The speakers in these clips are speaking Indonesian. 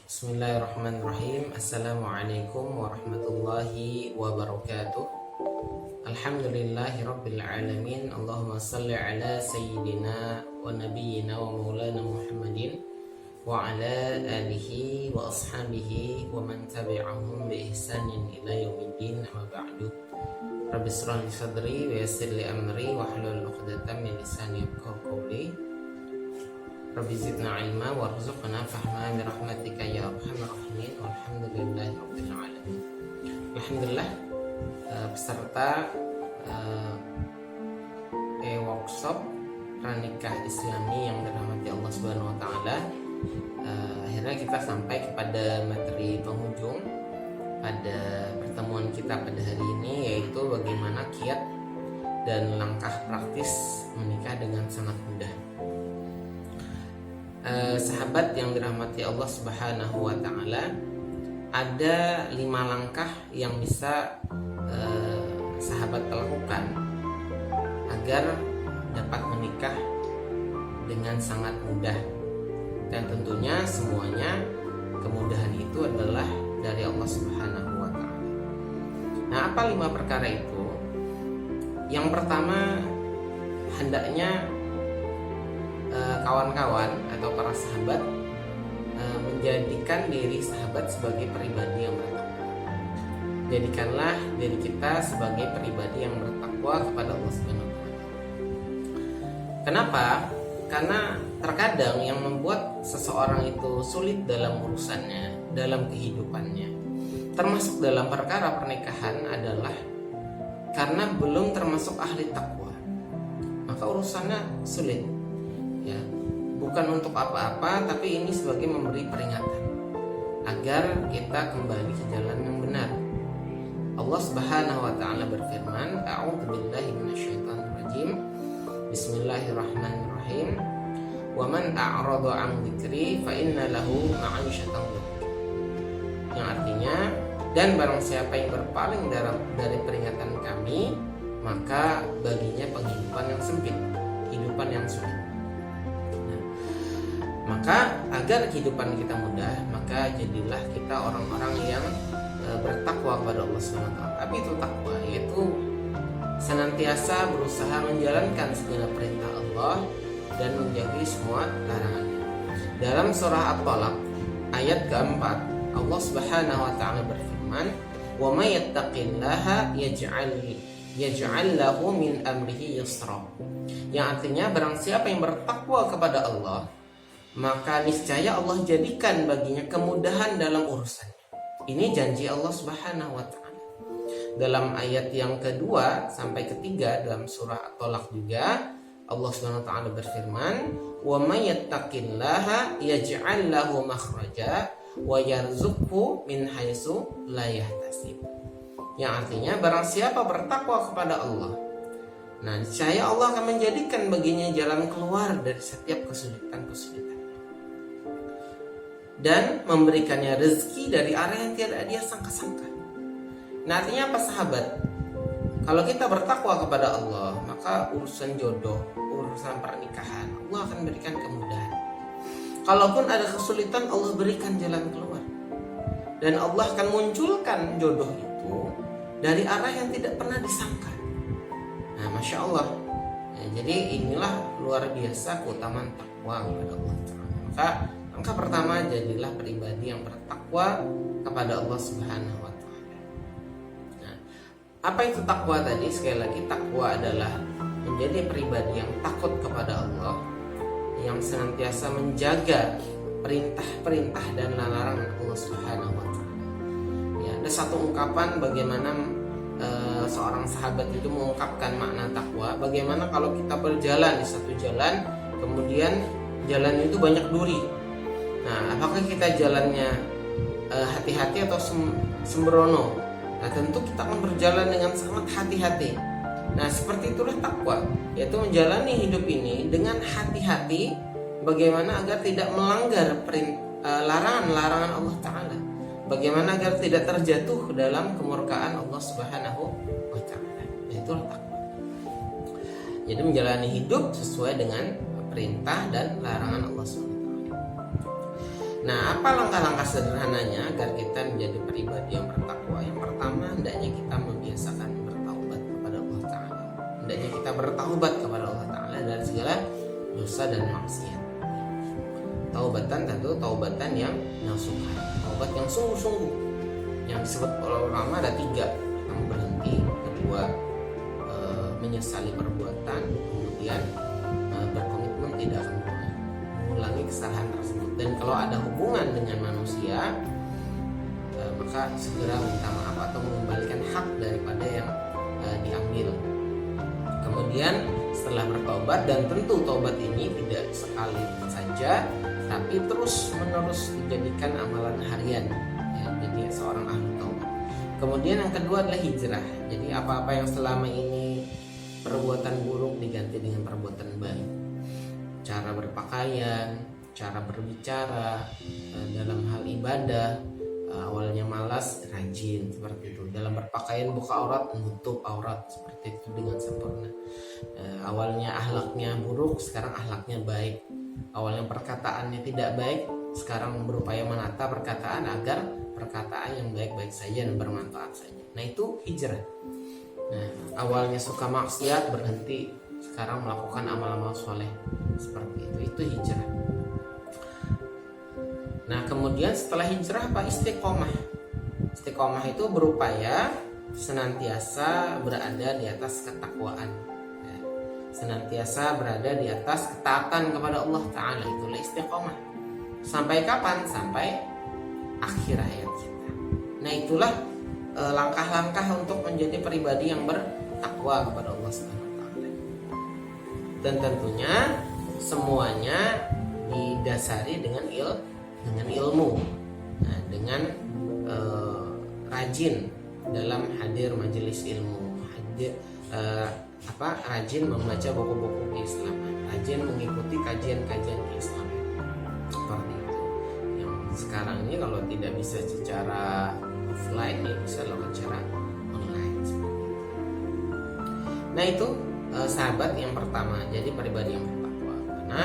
Bismillahirrahmanirrahim. Assalamualaikum warahmatullahi wabarakatuh. Alhamdulillahi rabbil alamin. Allahumma salli ala sayyidina wa nabiyyina wa maulana Muhammadin wa ala alihi wa ashabihi wa man tabi'ahum bi ihsanin ila yaumiddin, amma ba'du. Rabbi shrah li sadri wa yassir li amri wa hlul 'uqdatam min lisani yafqahu qawli. Rabbi zidna ilma warzuqna fahma bi rahmatika ya arhamar rahimin. Walhamdulillahi rabbil alamin. Alhamdulillah, peserta workshop pranikah Islami yang dirahmati Allah Subhanahu wa taala, akhirnya kita sampai kepada materi penghujung pada pertemuan kita pada hari ini, yaitu bagaimana kiat dan langkah praktis menikah dengan sangat mudah. Sahabat yang dirahmati Allah Subhanahu wa taala, ada 5 langkah yang bisa sahabat lakukan agar dapat menikah dengan sangat mudah, dan tentunya semuanya kemudahan itu adalah dari Allah Subhanahu wa taala. Nah, apa 5 perkara itu? Yang pertama, hendaknya kawan-kawan atau para sahabat menjadikan diri sahabat sebagai pribadi yang bertakwa. Jadikanlah diri kita sebagai pribadi yang bertakwa kepada Allah Subhanahu wa taala. Kenapa? Karena terkadang yang membuat seseorang itu sulit dalam urusannya, dalam kehidupannya, termasuk dalam perkara pernikahan, adalah karena belum termasuk ahli takwa. Maka urusannya sulit. Ya, bukan untuk apa-apa, tapi ini sebagai memberi peringatan agar kita kembali ke jalan yang benar. Allah Subhanahu wa taala berfirman, A'udzubillahi minasyaitonir rajim. Bismillahirrahmanirrahim. Wa man a'rada 'an dzikri fa inna lahu ma'isyatan dhanka. Yang artinya, dan barang siapa yang berpaling dari peringatan kami, maka baginya penghidupan yang sempit, kehidupan yang sulit. Maka agar kehidupan kita mudah, maka jadilah kita orang-orang yang bertakwa kepada Allah SWT. Tapi itu takwa, yaitu senantiasa berusaha menjalankan segala perintah Allah dan menjauhi semua larangannya. Dalam surah At-Talaq ayat keempat, Allah Subhanahu wa taala berfirman, "Wa may yattaqillaha yaj'al lahu min amrihi yusra." Yang artinya, barang siapa yang bertakwa kepada Allah, maka niscaya Allah jadikan baginya kemudahan dalam urusannya. Ini janji Allah Subhanahu wa taala. Dalam ayat yang kedua sampai ketiga dalam surah At-Talaq juga, Allah Subhanahu wa taala berfirman, "Wa may yattaqillaha yaj'al lahu makhraja wa yarzuqhu min haitsu la yahtasib." Yang artinya, barang siapa bertakwa kepada Allah, nah niscaya Allah akan menjadikan baginya jalan keluar dari setiap kesulitan-kesulitan, dan memberikannya rezeki dari arah yang tidak dia sangka-sangka. Nah, artinya apa, sahabat? Kalau kita bertakwa kepada Allah, maka urusan jodoh, urusan pernikahan, Allah akan berikan kemudahan. Kalaupun ada kesulitan, Allah berikan jalan keluar. Dan Allah akan munculkan jodoh itu dari arah yang tidak pernah disangka. Nah, Masya Allah. Ya, jadi inilah luar biasa keutamaan takwa kepada Allah. Maka langkah pertama, jadilah pribadi yang bertakwa kepada Allah Subhanahu wa taala. Nah, apa itu takwa tadi? Sekali lagi, takwa adalah menjadi pribadi yang takut kepada Allah, yang senantiasa menjaga perintah-perintah dan larangan Allah Subhanahu wa taala. Ya, ada satu ungkapan bagaimana seorang sahabat itu mengungkapkan makna takwa. Bagaimana kalau kita berjalan di satu jalan, kemudian jalan itu banyak duri. Nah, apakah kita jalannya hati-hati atau sembrono? Nah, tentu kita akan berjalan dengan sangat hati-hati. Nah, seperti itulah takwa, yaitu menjalani hidup ini dengan hati-hati, bagaimana agar tidak melanggar larangan-larangan Allah Ta'ala, bagaimana agar tidak terjatuh dalam kemurkaan Allah Subhanahu wa Ta'ala. Nah, itulah takwa. Jadi menjalani hidup sesuai dengan perintah dan larangan Allah SWT. Nah, apa langkah-langkah sederhananya agar kita menjadi pribadi yang bertakwa? Yang pertama, hendaknya kita membiasakan bertaubat kepada Allah Ta'ala. Hendaknya kita bertaubat kepada Allah Ta'ala dari segala dosa dan maksiat. Taubatan tentu taubatan yang nasuha, taubat yang sungguh-sungguh. Yang disebut oleh ulama ada 3. Pertama, berhenti. Kedua, menyesali perbuatan. Kemudian berkomitmen tidak akan mengulangi kesalahan tersebut. Dan kalau ada hubungan dengan manusia, maka segera minta maaf atau mengembalikan hak daripada yang diambil. Kemudian setelah bertobat, dan tentu taubat ini tidak sekali saja, tapi terus menerus dijadikan amalan harian, ya, jadi seorang ahli taubat. Kemudian yang kedua adalah hijrah. Jadi apa-apa yang selama ini perbuatan buruk diganti dengan perbuatan baik. Cara berpakaian, cara berbicara, dalam hal ibadah, awalnya malas, rajin seperti itu. Dalam berpakaian buka aurat, menutup aurat seperti itu dengan sempurna. Awalnya akhlaknya buruk, sekarang akhlaknya baik. Awalnya perkataannya tidak baik, sekarang berupaya menata perkataan agar perkataan yang baik-baik saja dan bermanfaat saja. Nah, itu hijrah. Nah, awalnya suka maksiat, berhenti, sekarang melakukan amal-amal soleh seperti itu hijrah. Nah, kemudian setelah hijrah apa? Istiqomah. Istiqomah itu berupaya senantiasa berada di atas ketakwaan, ya. Senantiasa berada di atas ketaatan kepada Allah Ta'ala. Itulah istiqomah. Sampai kapan? Sampai akhir hayat kita. Nah, itulah langkah-langkah untuk menjadi pribadi yang bertakwa kepada Allah Subhanahu wa Ta'ala. Dan tentunya semuanya didasari dengan ilmu, nah, dengan rajin dalam hadir majelis ilmu, rajin membaca buku-buku keislaman, rajin mengikuti kajian-kajian keislaman seperti itu. Yang sekarang ini kalau tidak bisa secara offline, ya bisa lakukan secara online seperti itu. Nah, itu sahabat yang pertama, jadi pribadi yang bertakwa. Karena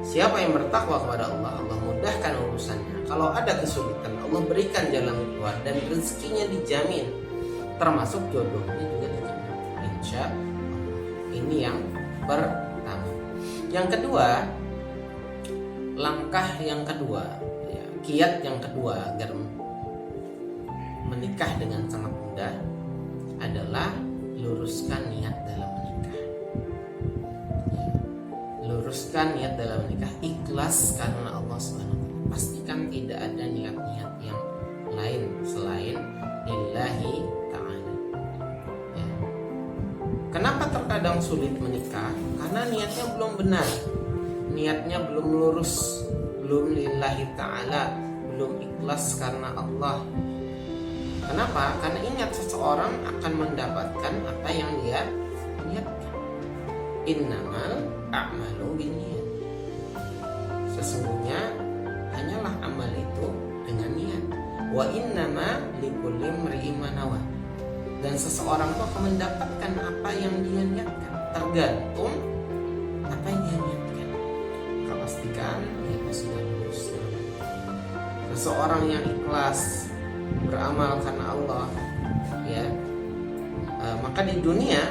siapa yang bertakwa kepada Allah, Allah mudahkan urusannya. Kalau ada kesulitan, Allah berikan jalan keluar, dan rezekinya dijamin, termasuk jodohnya juga dijamin, insya Allah. Ini yang pertama. Yang kedua, langkah yang kedua, ya, kiat yang kedua agar menikah dengan sangat mudah adalah luruskan niat dalam menikah. Luruskan niat dalam menikah, ikhlas karena Allah SWT. Pastikan tidak ada niat-niat yang lain selain lillahi ta'ala, ya. Kenapa terkadang sulit menikah? Karena niatnya belum benar, niatnya belum lurus, belum lillahi ta'ala, belum ikhlas karena Allah. Kenapa? Karena ingat, seseorang akan mendapatkan apa yang dia niatkan. Innamal a'malu binniyat. Sesungguhnya hanyalah amal itu dengan niat. Wa innama likulli imri'in ma nawa. Dan seseorang itu akan mendapatkan apa yang dia niatkan, tergantung apa yang dia niatkan. Maka pastikan niatnya sudah lurus. Seseorang yang ikhlas beramal karena Allah, ya, maka di dunia,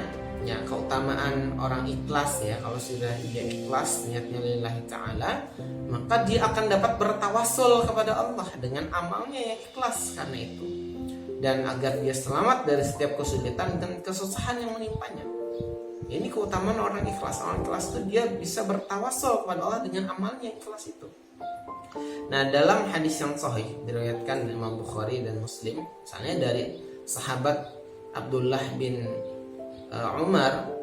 ya, keutamaan orang ikhlas, ya, kalau sudah dia ikhlas niatnya lillahi ta'ala, maka dia akan dapat bertawasul kepada Allah dengan amalnya yang ikhlas karena itu, dan agar dia selamat dari setiap kesulitan dan kesusahan yang menimpanya. Ini keutamaan orang ikhlas. Orang ikhlas itu dia bisa bertawasul kepada Allah dengan amalnya yang ikhlas itu. Nah, dalam hadis yang sahih diriwayatkan Imam Bukhari dan Muslim, misalnya dari sahabat Abdullah bin Umar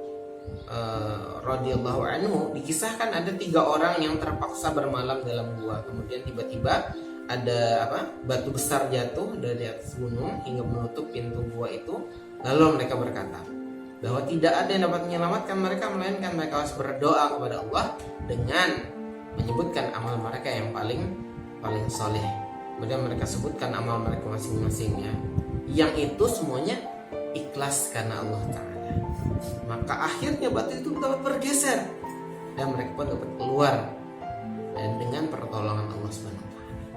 radhiyallahu anhu, dikisahkan ada 3 orang yang terpaksa bermalam dalam gua. Kemudian tiba-tiba ada batu besar jatuh dari atas gunung hingga menutup pintu gua itu. Lalu mereka berkata bahwa tidak ada yang dapat menyelamatkan mereka melainkan mereka harus berdoa kepada Allah dengan menyebutkan amal mereka yang paling soleh. Kemudian mereka sebutkan amal mereka masing-masingnya, yang itu semuanya ikhlas karena Allah Ta'ala. Maka akhirnya batu itu dapat bergeser dan mereka pun dapat keluar, dan dengan pertolongan Allah Subhanahu wa Ta'ala.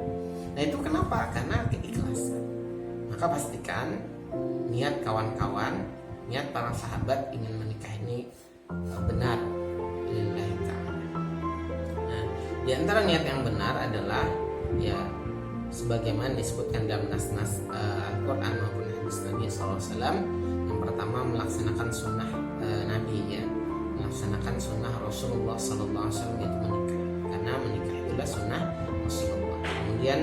Nah itu kenapa? Karena keikhlasan. Maka pastikan niat kawan-kawan, niat para sahabat ingin menikah ini benar lillahi ta'ala. Nah, di antara niat yang benar adalah ya sebagaimana disebutkan dalam nas-nas Al-Quran maupun hadis Nabi SAW. Yang pertama melaksanakan sunnah Nabi, ya, melaksanakan sunnah Rasulullah SAW, yaitu menikah, karena menikah itulah sunnah Rasulullah. Kemudian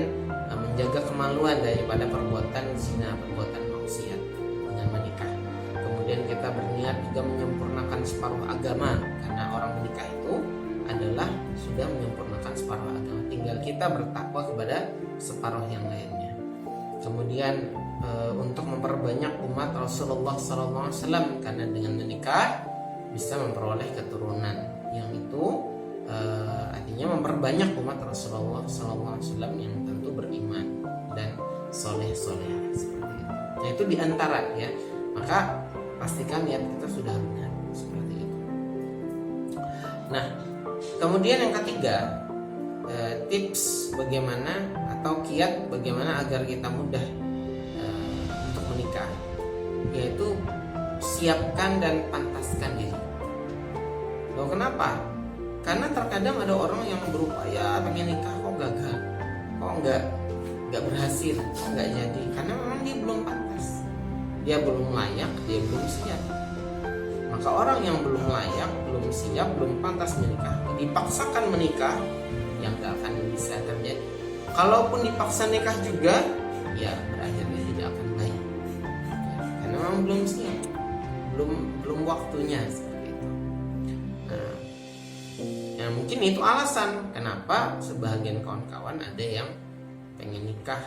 menjaga kemaluan daripada perbuatan zina, perbuatan maksiat dengan menikah. Kemudian kita berniat juga menyempurnakan separuh agama, karena orang menikah itu adalah sudah menyempurnakan separuh agama, tinggal kita bertakwa kepada separuh yang lainnya. Kemudian untuk memperbanyak umat Rasulullah SAW, karena dengan menikah bisa memperoleh keturunan, yang itu artinya memperbanyak umat Rasulullah SAW yang tentu beriman dan soleh-soleh seperti itu. Nah itu diantara, ya, maka pastikan niat kita sudah benar seperti itu. Nah kemudian yang ketiga, tips bagaimana atau kiat bagaimana agar kita mudah untuk menikah, yaitu siapkan dan pantaskan diri. Loh kenapa? Karena terkadang ada orang yang berupaya pengen nikah kok gagal, kok nggak berhasil, kok nggak jadi, karena memang dia belum pantas, dia belum layak, dia belum siap. Maka orang yang belum layak, belum siap, belum pantas menikah, dipaksakan menikah, yang nggak akan bisa terjadi. Kalaupun dipaksa nikah juga, ya berakhirnya tidak akan baik, ya, karena memang belum siap, belum waktunya seperti itu. Nah, ya mungkin itu alasan kenapa sebagian kawan-kawan ada yang pengen nikah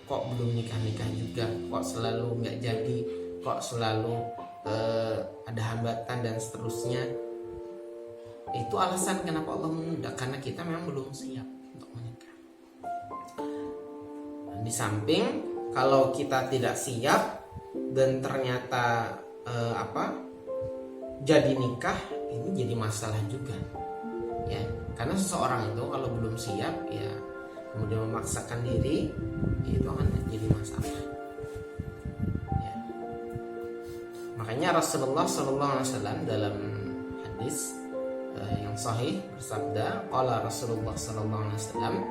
kok belum nikah juga, kok selalu nggak jadi, kok selalu ada hambatan dan seterusnya. Itu alasan kenapa Allah menunda, karena kita memang belum siap untuk menikah. Nah, di samping kalau kita tidak siap dan ternyata jadi nikah, ini jadi masalah juga, ya, karena seseorang itu kalau belum siap, ya, kemudian memaksakan diri, itu akan jadi masalah. Ya. Makanya Rasulullah SAW dalam hadis yang sahih bersabda, qala Rasulullah SAW,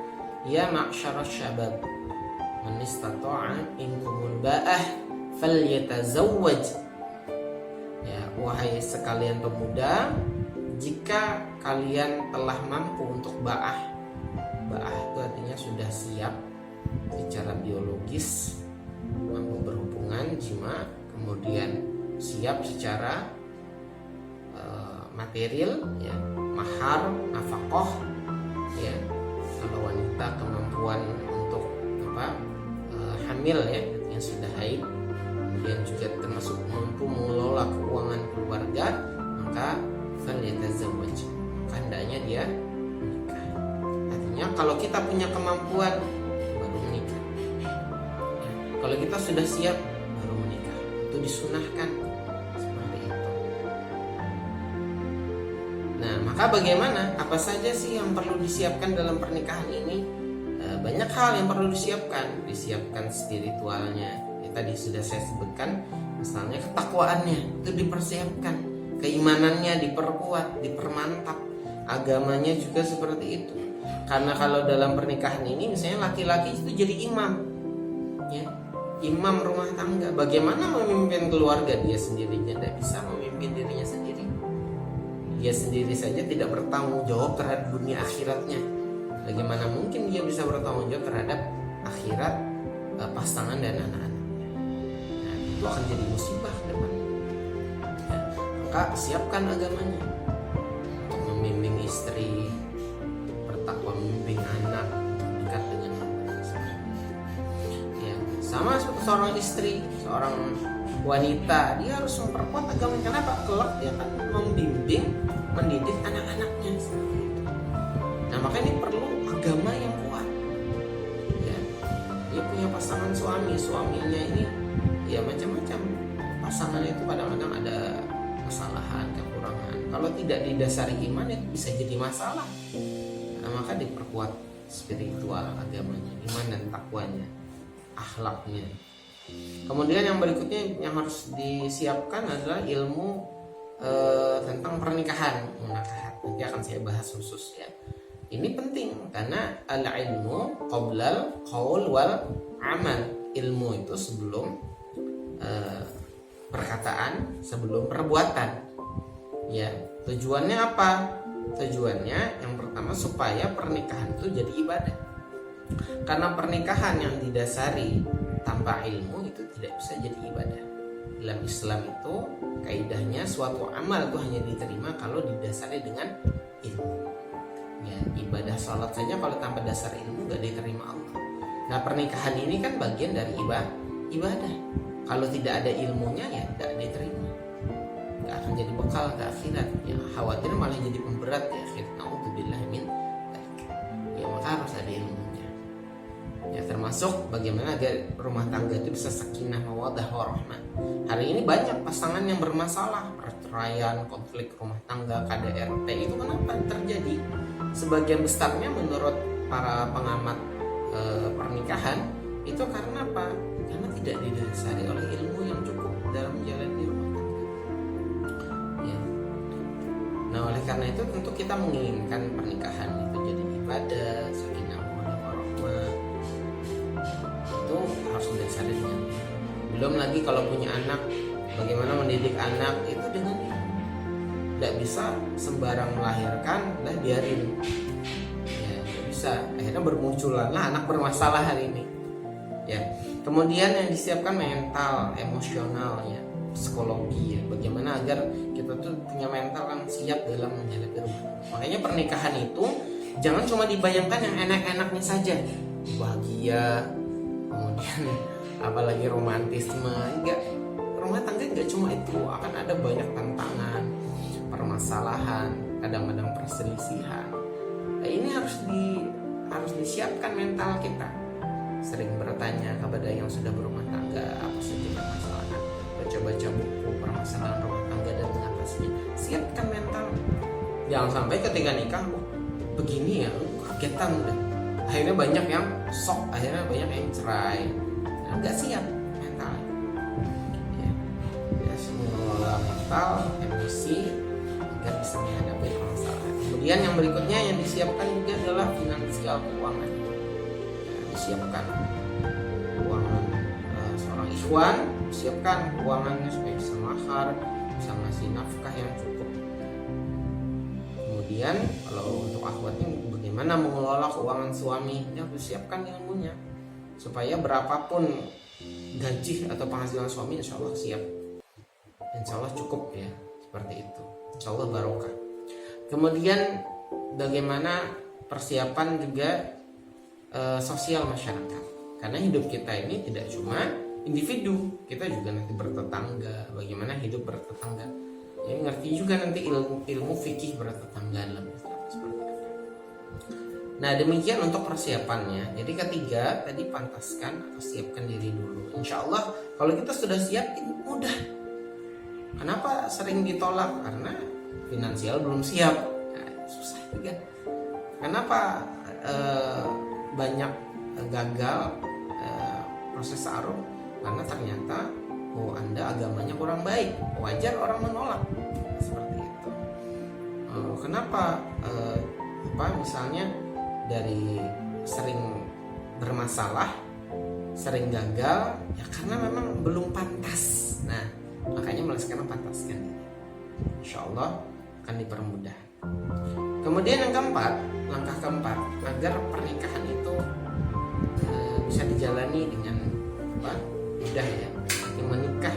ya ma'syarasy syabab, man istata'a minkumul ba'ah falyatazawwaj. Ya, wahai sekalian pemuda, jika kalian telah mampu untuk ba'ah itu artinya sudah siap secara biologis, mampu berhubungan jima, kemudian siap secara material, ya, mahar, nafkah, ya, kalau wanita kemampuan untuk hamil, ya, yang sudah haid, kemudian juga termasuk mampu mengelola keuangan keluarga, maka falyatazawwaj, hendaknya dia menikah. Artinya kalau kita punya kemampuan baru menikah, ya, kalau kita sudah siap baru menikah, itu disunahkan seperti itu. Nah maka bagaimana, apa saja sih yang perlu disiapkan dalam pernikahan ini? Banyak hal yang perlu disiapkan spiritualnya, ya, tadi sudah saya sebutkan, misalnya ketakwaannya itu dipersiapkan, keimanannya diperkuat, dipermantap, agamanya juga seperti itu. Karena kalau dalam pernikahan ini misalnya laki-laki itu jadi imam, ya, imam rumah tangga. Bagaimana memimpin keluarga? Dia sendiri tidak bisa memimpin dirinya sendiri. Dia sendiri saja tidak bertanggung jawab terhadap dunia akhiratnya, bagaimana mungkin dia bisa bertanggung jawab terhadap akhirat pasangan dan anak-anaknya? Nah, itu akan jadi musibah ke depan. Ya, maka siapkan agamanya untuk membimbing istri, bertakwa membimbing anak, dekat dengan Allah. Ya, sama seperti seorang istri, seorang wanita, dia harus memperkuat agamanya. Kenapa? Kelak dia akan membimbing, mendidik anak-anaknya. Nah maka ini perlu agama yang kuat, ya. Dia punya pasangan suaminya ini ya macam-macam. Pasangan itu kadang-kadang ada kesalahan, kekurangan. Kalau tidak didasari iman itu bisa jadi masalah. Nah maka diperkuat spiritual, agamanya, iman dan takwanya, akhlaknya. Kemudian yang berikutnya yang harus disiapkan adalah ilmu tentang pernikahan, munakahat. Nanti akan saya bahas khusus ya. Ini penting karena al-ilmu qoblal qaul wal amal. Ilmu itu sebelum perkataan, sebelum perbuatan. Ya, tujuannya apa? Tujuannya yang pertama supaya pernikahan itu jadi ibadah. Karena pernikahan yang didasari tanpa ilmu itu tidak bisa jadi ibadah. Dalam Islam itu kaidahnya suatu amal itu hanya diterima kalau didasari dengan ilmu. Ya, ibadah sholat saja kalau tanpa dasar ilmu gak diterima Allah. Nah, pernikahan ini kan bagian dari ibadah. Kalau tidak ada ilmunya ya tidak diterima, gak akan jadi bekal ke akhirat. Ya, khawatir malah jadi pemberat ya akhirat. Na'udzubillah min dzalik. Ya, maka harus ada ilmunya. Ya, termasuk bagaimana agar rumah tangga itu bisa sakinah, mawaddah, warahmah. Hari ini banyak pasangan yang bermasalah, perceraian, konflik rumah tangga, KDRT. Itu kenapa terjadi? Sebagian besarnya menurut para pengamat pernikahan itu karena apa? Karena tidak didasari oleh ilmu yang cukup dalam menjalani rumah tangga. Ya. Nah, oleh karena itu tentu kita menginginkan pernikahan itu jadi ibadah, sakinah, mawaddah, warahmah. Itu harus didasari dengan ilmu. Belum lagi kalau punya anak, bagaimana mendidik anak itu dengan ilmu. Tidak bisa sembarang melahirkan, dah biarin. Ya, tidak bisa. Akhirnya bermunculanlah anak bermasalah hari ini. Ya. Kemudian yang disiapkan mental, emosional, ya, psikologi, ya. Bagaimana agar kita tuh punya mental yang siap dalam menghadapi rumah. Makanya pernikahan itu jangan cuma dibayangkan yang enak-enaknya saja, bahagia, kemudian apalagi romantisme. Enggak, rumah tangga enggak cuma itu, akan ada banyak tantangan, permasalahan, kadang-kadang perselisihan. Nah, ini harus disiapkan mental kita. Sering bertanya kepada yang sudah berumah tangga apa saja permasalahan, baca-baca buku permasalahan rumah tangga dan mengatasinya. Siapkan mental. Jangan sampai ketika nikah begini ya, kagetan udah. Akhirnya banyak yang shock, akhirnya banyak yang cerai. Nah, nggak siap mental. Ya, mengelola mental, emosi agar bisa menghadapi permasalahan. Kemudian yang berikutnya yang disiapkan juga adalah finansial, keuangan. Siapkan keuangan seorang ikhwan, siapkan keuangannya supaya bisa mahar, bisa ngasih nafkah yang cukup. Kemudian kalau untuk akhwatnya bagaimana mengelola keuangan suami, ya harus siapkan ilmunya supaya berapapun gaji atau penghasilan suami insya Allah siap, insya Allah cukup ya, seperti itu, insya Allah barokah. Kemudian bagaimana persiapan juga sosial masyarakat, karena hidup kita ini tidak cuma individu, kita juga nanti bertetangga. Bagaimana hidup bertetangga, ya ngerti juga nanti ilmu fikih bertetangga dalam Islam seperti apa. Nah, demikian untuk persiapannya. Jadi ketiga tadi, pantaskan atau siapkan diri dulu. Insya Allah kalau kita sudah siap itu mudah. Kenapa sering ditolak? Karena finansial belum siap. Nah, susah juga. Kenapa banyak gagal proses ta'aruf? Karena ternyata Anda agamanya kurang baik, wajar orang menolak seperti itu. Kenapa misalnya dari sering bermasalah, sering gagal ya karena memang belum pantas. Nah, makanya mulai sekarang pantaskan, insya Allah akan dipermudah. Kemudian yang keempat, langkah keempat agar pernikahan itu bisa dijalani dengan mudah ya, yang menikah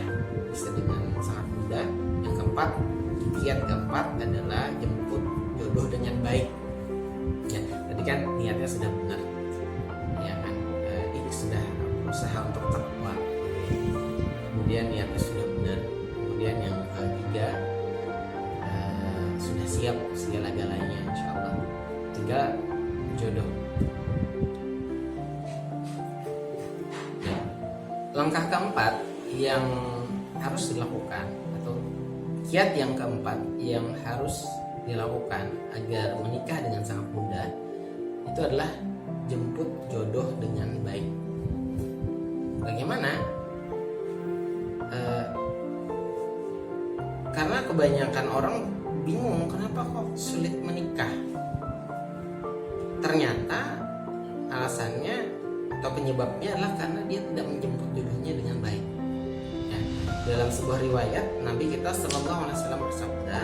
bisa dengan sangat mudah. Yang keempat, kiat keempat adalah jemput jodoh dengan baik. Ya, tadi kan niatnya sudah benar, ya kan, ini sudah berusaha untuk takwa. Kemudian niatnya sudah benar. Kemudian yang ketiga, sudah siap segala-galanya insya Allah, tinggal jodoh. Nah, langkah keempat yang harus dilakukan atau kiat yang keempat yang harus dilakukan agar menikah dengan sangat mudah itu adalah jemput jodoh dengan baik. Bagaimana? Karena kebanyakan orang bingung kenapa kok sulit menikah. Ternyata alasannya atau penyebabnya adalah karena dia tidak menjemput jodohnya dengan baik. Ya, dalam sebuah riwayat Nabi kita Shallallahu Alaihi Wasallam bersabda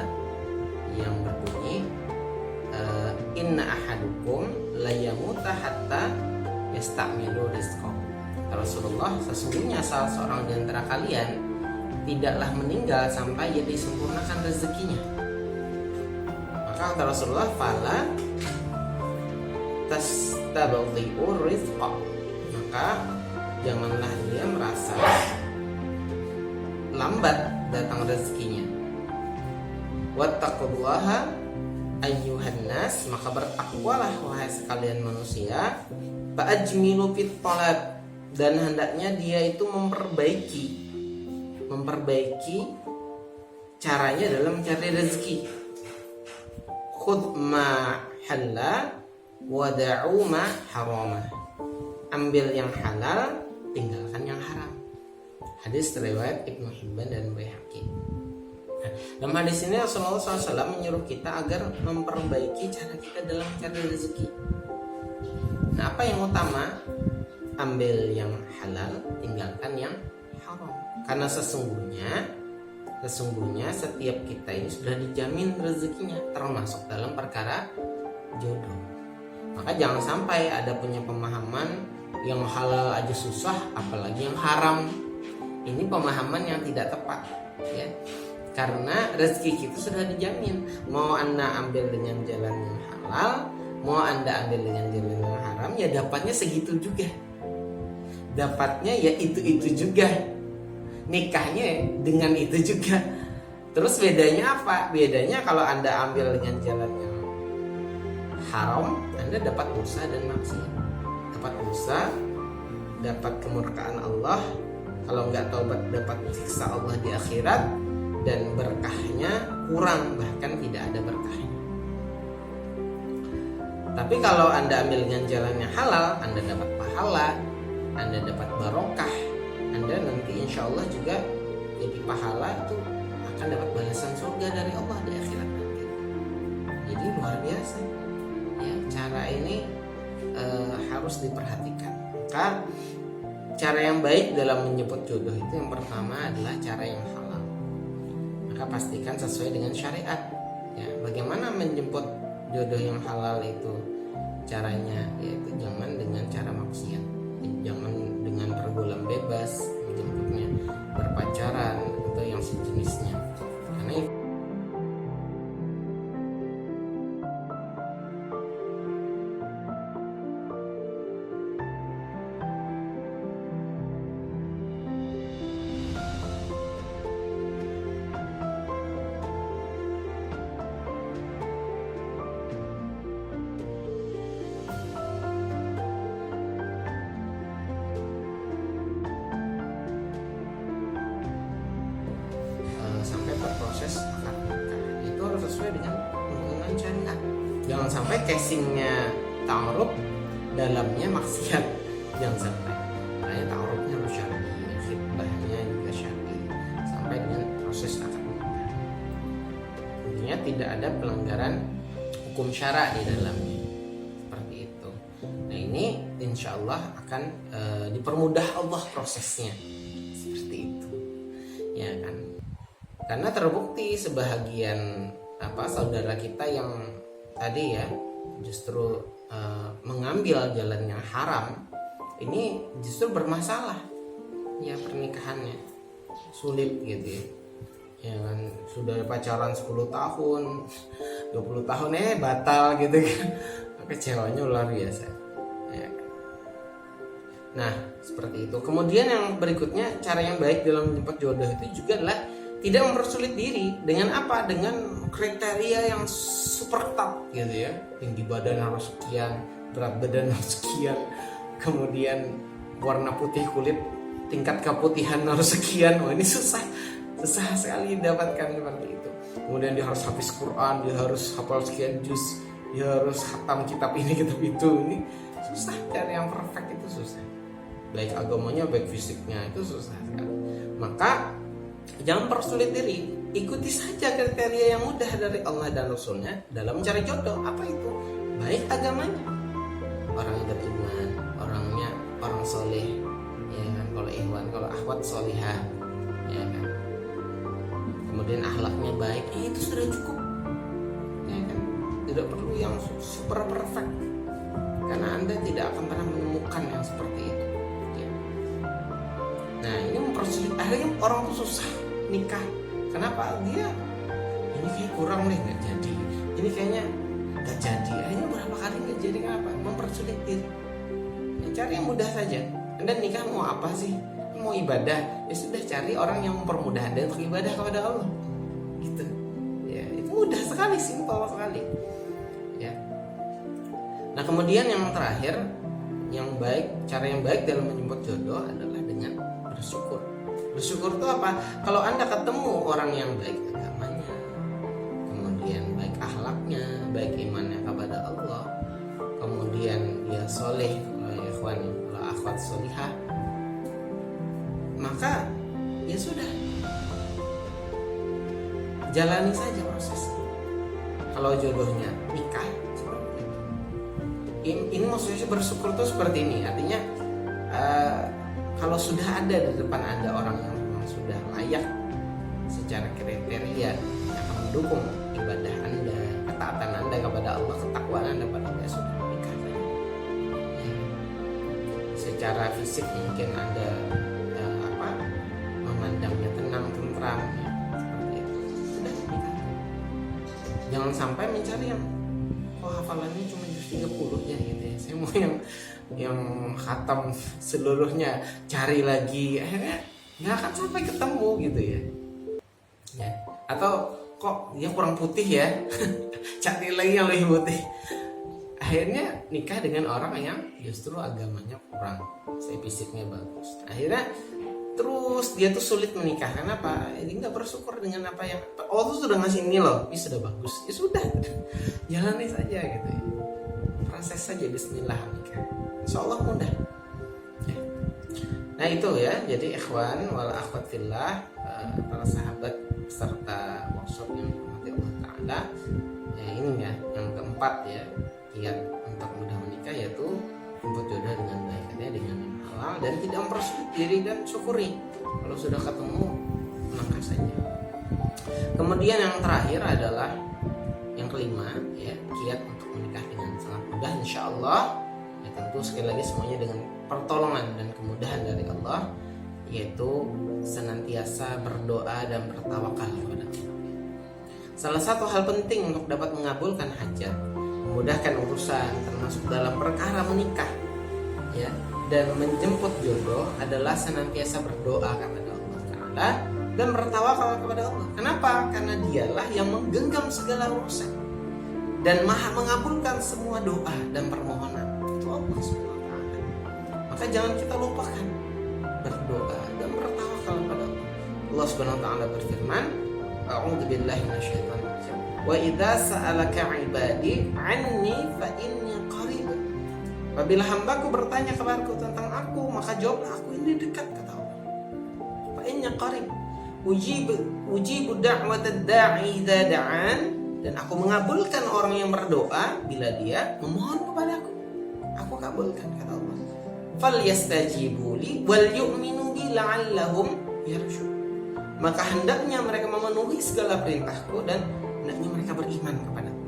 yang berbunyi, Inna ahadukum la yamuta hatta yasta'milu rizqahu. Rasulullah, sesungguhnya salah seorang di antara kalian tidaklah meninggal sampai ia disempurnakan rezekinya. Maka kata Rasulullah, fala tastabdhi'u rizqa, maka janganlah dia merasa lambat datang rezekinya. Wattaqullaha ayyuhan nas, maka bertakwalah wahai sekalian manusia, fa'ajmilu fit talab, dan hendaknya dia itu memperbaiki caranya dalam mencari rezeki. Khudh ma halla wada'u ma harama, ambil yang halal, tinggalkan yang haram. Hadis riwayat Ibnu Hibban dan Baihaqi. Dalam hadis ini Rasulullah SAW menyuruh kita agar memperbaiki cara kita dalam mencari rezeki. Nah, apa yang utama? Ambil yang halal, tinggalkan yang haram. Karena sesungguhnya setiap kita ini sudah dijamin rezekinya, termasuk dalam perkara jodoh. Maka jangan sampai ada punya pemahaman yang halal aja susah, apalagi yang haram. Ini pemahaman yang tidak tepat, ya. Karena rezeki kita sudah dijamin. Mau Anda ambil dengan jalan yang halal, mau Anda ambil dengan jalan yang haram, ya dapatnya segitu juga. Dapatnya ya itu juga. Nikahnya dengan itu juga. Terus bedanya apa? Bedanya kalau Anda ambil dengan jalan yang haram, Anda dapat dosa dan maksiat. Dapat dosa, dapat kemurkaan Allah. Kalau nggak taubat, dapat siksa Allah di akhirat. Dan berkahnya kurang, bahkan tidak ada berkahnya. Tapi kalau Anda ambil dengan jalan yang halal, Anda dapat pahala, Anda dapat barokah, Anda nanti insya Allah juga jadi pahala, itu akan dapat balasan surga dari Allah di akhirat nanti. Jadi luar biasa, ya, cara ini harus diperhatikan. Maka cara yang baik dalam menjemput jodoh itu yang pertama adalah cara yang halal. Maka pastikan sesuai dengan syariat. Ya, bagaimana menjemput jodoh yang halal itu caranya? Yaitu jangan dengan cara maksiat, jangan dengan pergaulan bebas, menjemputnya berpacaran atau yang sejenisnya. Karena sampai berproses akad nikah itu harus sesuai dengan tuntunan syariat. Jangan sampai casingnya ta'aruf, dalamnya maksiat. Jangan sampai. Makanya ta'arufnya harus syar'i, khitbahnya juga syar'i, sampai dengan proses akad nikah. Intinya tidak ada pelanggaran hukum syara di dalamnya. Seperti itu. Nah, ini insya Allah akan dipermudah Allah prosesnya. Seperti itu. Ya kan? Karena terbukti sebahagian saudara kita yang tadi ya justru mengambil jalan yang haram, ini justru bermasalah ya pernikahannya, sulit gitu ya kan, sudah pacaran 10 tahun 20 tahun batal gitu kan, kecewanya luar biasa ya. Nah seperti itu. Kemudian yang berikutnya, cara yang baik dalam menjemput jodoh itu juga adalah tidak mempersulit diri. Dengan apa? Dengan kriteria yang super ketat gitu ya. Tinggi badan harus sekian, berat badan harus sekian, kemudian warna putih kulit, tingkat keputihan harus sekian. Wah, ini susah sekali didapatkan seperti itu. Kemudian dia harus habis Quran, dia harus hafal sekian juz, dia harus khatam kitab ini kitab itu. Ini Susah cari yang perfect itu susah. Baik agamanya, baik fisiknya itu susah sekali. Maka jangan persulit diri, ikuti saja kriteria yang mudah dari Allah dan Rasulnya dalam mencari jodoh. Apa itu? Baik agamanya, orang yang beriman, orangnya orang soleh, ya kan? Kalau ikhwan, kalau akhwat solihah, ya kan? Kemudian akhlaknya baik, itu sudah cukup, ya kan? Tidak perlu yang super perfect, karena Anda tidak akan pernah menemukan yang seperti itu. Ya. Nah, ini mempersulit. Akhirnya orang tuh susah nikah. Kenapa? Dia ini kayak kurang nih, nggak jadi. Ini kayaknya nggak jadi. Akhirnya berapa kali nggak jadi, kenapa? Mempersulit diri. Ya, cari yang mudah saja. Anda nikah mau apa sih? Mau ibadah, ya sudah cari orang yang mempermudah Anda untuk ibadah kepada Allah. Gitu. Ya, itu mudah sekali, simpel sekali. Ya. Nah, kemudian yang terakhir, yang baik, cara yang baik dalam menjemput jodoh adalah dengan bersyukur. Bersyukur itu apa? Kalau Anda ketemu orang yang baik agamanya, kemudian baik akhlaknya, baik imannya kepada Allah, kemudian dia soleh, ikhwan, akhwat solihah, maka ya sudah, jalani saja prosesnya. Kalau jodohnya nikah, ini maksudnya bersyukur itu seperti ini. Artinya kalau sudah ada di depan Anda orang yang memang sudah layak secara kriteria yang akan mendukung ibadah Anda, ketaatan Anda kepada Allah, ketakwaan Anda pada Allah, sudah nikah saja. Ya. Secara fisik mungkin Anda memandangnya tenang, tentram, ya, seperti itu, sudah nikah. Jangan sampai mencari yang hafalannya cuma juz 30 ya gitu ya. Saya mau yang khatam seluruhnya, cari lagi, akhirnya nggak akan sampai ketemu gitu ya. Ya. Atau kok dia kurang putih ya, cari lagi yang lebih putih. Akhirnya nikah dengan orang yang justru agamanya kurang, saya fisiknya bagus. Akhirnya terus dia tuh sulit menikah. Kenapa? Dia nggak bersyukur dengan apa yang Allah tuh sudah ngasih ini loh, ini sudah bagus, ya sudah, jalani saja gitu ya. Proses saja, bismillah nikah, insya Allah mudah. Ya. Nah itu ya, jadi ikhwan wal akhwat fillah, para sahabat serta workshop yang dirahmati Allah Ta'ala, ya ini ya yang keempat ya, kiat untuk mudah menikah, yaitu jemput jodoh dengan baik, dengan yang halal dan tidak mempersulit diri, dan syukuri kalau sudah ketemu, melangkah saja. Kemudian yang terakhir adalah yang kelima ya, kiat untuk menikah dengan sangat mudah insya Allah. Ya tentu sekali lagi semuanya dengan pertolongan dan kemudahan dari Allah, yaitu senantiasa berdoa dan bertawakal kepada Allah. Salah satu hal penting untuk dapat mengabulkan hajat, memudahkan urusan termasuk dalam perkara menikah ya, dan menjemput jodoh adalah senantiasa berdoa kepada Allah Ta'ala dan bertawakal kepada Allah. Kenapa? Karena dialah yang menggenggam segala urusan dan maha mengabulkan semua doa dan permohonan. Itu Allah SWT. Maka jangan kita lupakan berdoa dan bertawakal kepada Allah. Allah SWT berfirman, A'udzubillahi minasyaitonir rajim. Wa idza sa'alaka 'ibadi 'anni fa inni qarib. Apabila hambaku bertanya kepadaku tentang aku, maka jawablah, aku ini dekat, kata Allah. Fa inni qarib. Ujibu da'watad da'i idza da'an, dan aku mengabulkan orang yang berdoa bila dia memohon kepadaku. Aku kabulkan, kata Allah. Falyastajibu li wal yu'minu bi la'allahum yarshudun. Maka hendaknya mereka memenuhi segala perintahku dan hendaknya mereka beriman kepadaku,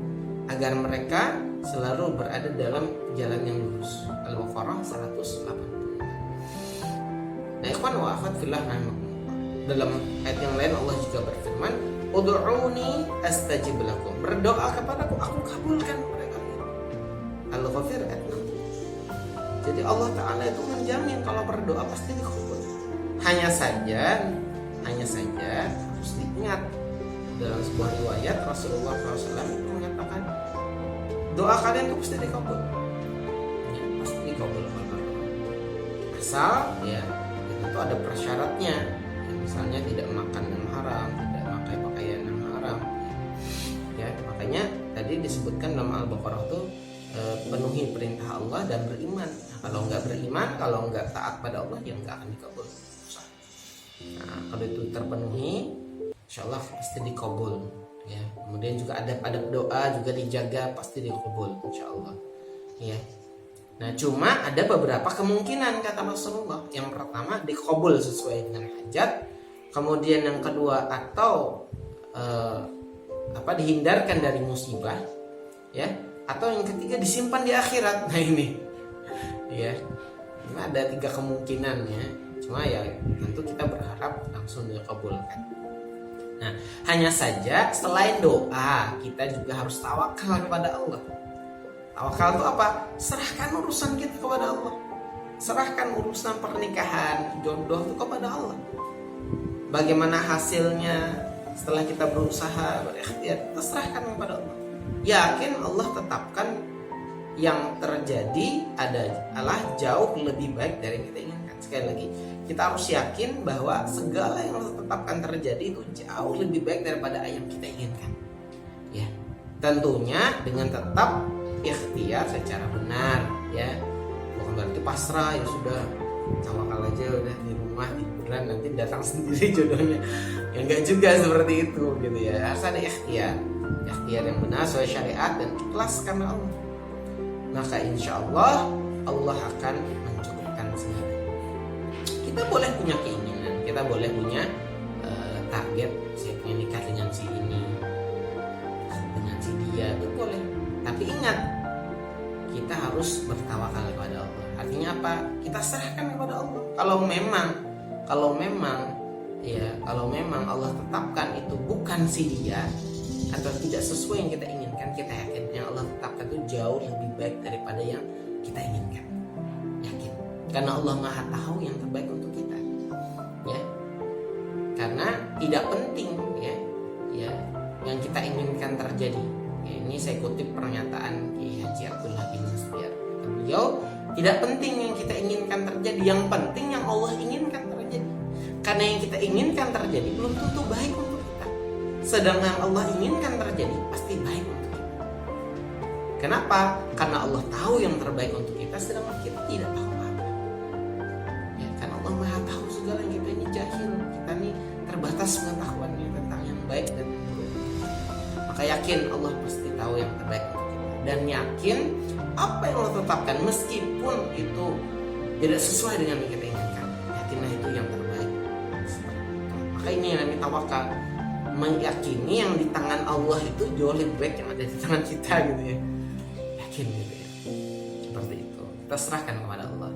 agar mereka selalu berada dalam jalan yang lurus. Al-Baqarah 180. Nah, ikhwan wa akhwat fillah, dalam ayat yang lain Allah juga berfirman, Ud'uni astajib lakum. Berdoa kepadaku, aku kabulkan mereka. Al-Ghafir ayat 6. Jadi Allah Ta'ala itu menjamin kalau berdoa pasti dikabul. Hanya saja harus diingat, dalam sebuah riwayat Rasulullah SAW itu mengatakan doa kalian itu pasti dikabul, ya, pasti dikabul oleh Allah. Asal ya itu ada persyaratnya, ya, misalnya tidak makan yang haram, tidak pakai pakaian yang haram, ya makanya tadi disebutkan dalam Al-Baqarah itu penuhi perintah Allah dan beriman. Nah, kalau nggak beriman, kalau nggak taat pada Allah, ya nggak akan dikabul. Nah, kalau itu terpenuhi, insya Allah pasti dikabul. Ya, kemudian juga adab-adab doa juga dijaga, pasti dikabul, insya Allah. Ya. Nah, cuma ada beberapa kemungkinan kata Rasulullah. Yang pertama dikabul sesuai dengan hajat, kemudian yang kedua atau dihindarkan dari musibah, ya, atau yang ketiga disimpan di akhirat. Nah ini, ya, ini ada 3 kemungkinan ya. Cuma ya tentu kita berharap langsung dikabulkan. Nah, hanya saja selain doa kita juga harus tawakal kepada Allah. Tawakal itu apa? Serahkan urusan kita kepada Allah. Serahkan urusan pernikahan, jodoh itu kepada Allah. Bagaimana hasilnya setelah kita berusaha, berikhtiar, kita serahkan kepada Allah. Yakin Allah tetapkan yang terjadi adalah jauh lebih baik dari yang kita inginkan. Sekali lagi, kita harus yakin bahwa segala yang Allah tetapkan terjadi itu jauh lebih baik daripada yang kita inginkan. Ya, tentunya dengan tetap ikhtiar secara benar, ya. Bukan berarti pasrah, ya sudah tawakal aja udah di rumah tiduran nanti datang sendiri jodohnya. Ya enggak juga seperti itu gitu ya. Harus ada ikhtiar yang benar sesuai syariat dan ikhlas karena Allah. Maka insya Allah Allah akan mencukupkan semuanya. Kita boleh punya keinginan, kita boleh punya target, saya ingin nikah dengan si ini, dengan si dia, itu boleh. Tapi ingat, kita harus bertawakal kepada Allah. Artinya apa? Kita serahkan kepada Allah. Kalau memang Allah tetapkan itu bukan si dia atau tidak sesuai yang kita inginkan, kita yakin yang Allah tetapkan itu jauh lebih baik daripada yang kita inginkan. Yakin. Karena Allah Maha tahu yang terbaik untuk kita. Ya. Karena tidak penting ya yang kita inginkan terjadi. Ya, ini saya kutip pernyataan Kiai Haji Abdullah bin Mas'ud. Beliau, tidak penting yang kita inginkan terjadi, yang penting yang Allah inginkan terjadi. Karena yang kita inginkan terjadi belum tentu baik untuk kita. Sedangkan Allah inginkan terjadi pasti baik untuk kita. Kenapa? Karena Allah tahu yang terbaik untuk kita, sedangkan kita tidak tahu apa. Ya, karena Allah Maha tahu segala, kita ini jahil, kita ini terbatas pengetahuannya tentang yang baik dan yang buruk. Maka yakin Allah pasti tahu yang terbaik untuk kita. Dan yakin apa yang Allah tetapkan meskipun itu tidak sesuai dengan yang kita inginkan, yakinlah itu yang terbaik. Maka ini yang namanya tawakal, meyakini yang di tangan Allah itu jauh lebih baik yang ada di tangan kita gitu ya. Yakin gitu ya. Seperti itu. Kita serahkan kepada Allah.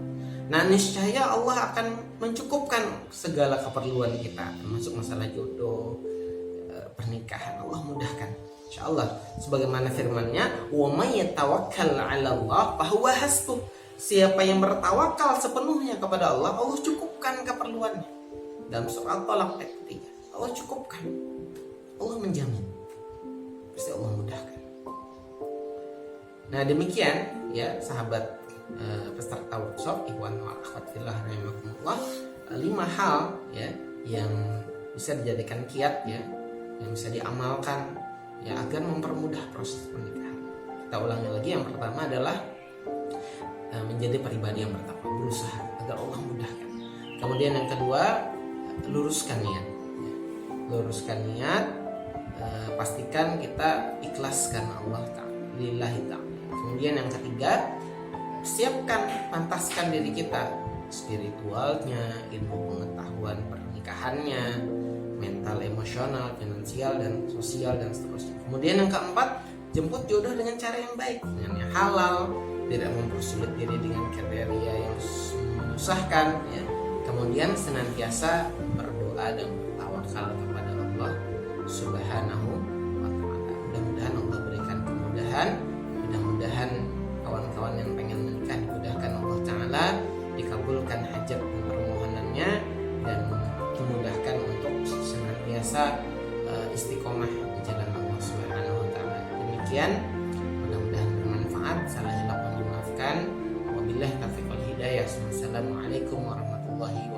Nah, niscaya Allah akan mencukupkan segala keperluan kita, termasuk masalah jodoh, pernikahan. Allah mudahkan. InsyaAllah, sebagaimana firman-Nya, wa may yatawakkal 'ala Allah fahuwa hasbuh. Siapa yang bertawakal sepenuhnya kepada Allah, Allah cukupkan keperluannya. Dalam surah Al-Talaq ayat 3, Allah cukupkan. Allah menjamin. Pasti Allah mudahkan. Nah, demikian ya sahabat peserta workshop ikhwan wa akhwat fillah rahimakumullah, 5 hal ya yang bisa dijadikan kiat ya, yang bisa diamalkan ya agar mempermudah proses pernikahan. Kita ulangi lagi, yang pertama adalah menjadi pribadi yang bertakwa, berusaha agar Allah mudahkan. Kemudian yang kedua, luruskan niat. Luruskan niat, pastikan kita ikhlas karena Allah Ta'ala, lillahi ta'ala. Kemudian yang ketiga, siapkan, pantaskan diri kita, spiritualnya, ilmu pengetahuan pernikahannya, mental, emosional, finansial, dan sosial, dan seterusnya. Kemudian yang keempat, jemput jodoh dengan cara yang baik, dengan yang halal, tidak mempersulit diri dengan kriteria yang menyusahkan ya. Kemudian senantiasa berdoa dan bertawakal kepada Allah Subhanahu wa ta'ala. Mudah-mudahan Allah berikan kemudahan, mudah-mudahan kawan-kawan yang pengen menikah dimudahkan Allah Ta'ala, dikabulkan hajat dan permohonannya, dan dimudahkan untuk senantiasa istiqomah di jalan Allah Subhanahu wa ta'ala. Demikian, mudah-mudahan bermanfaat. Salah hilap mohon dimaafkan. Wabillahi taufiq wal hidayah. Wassalamualaikum warahmatullahi wabarakatuh.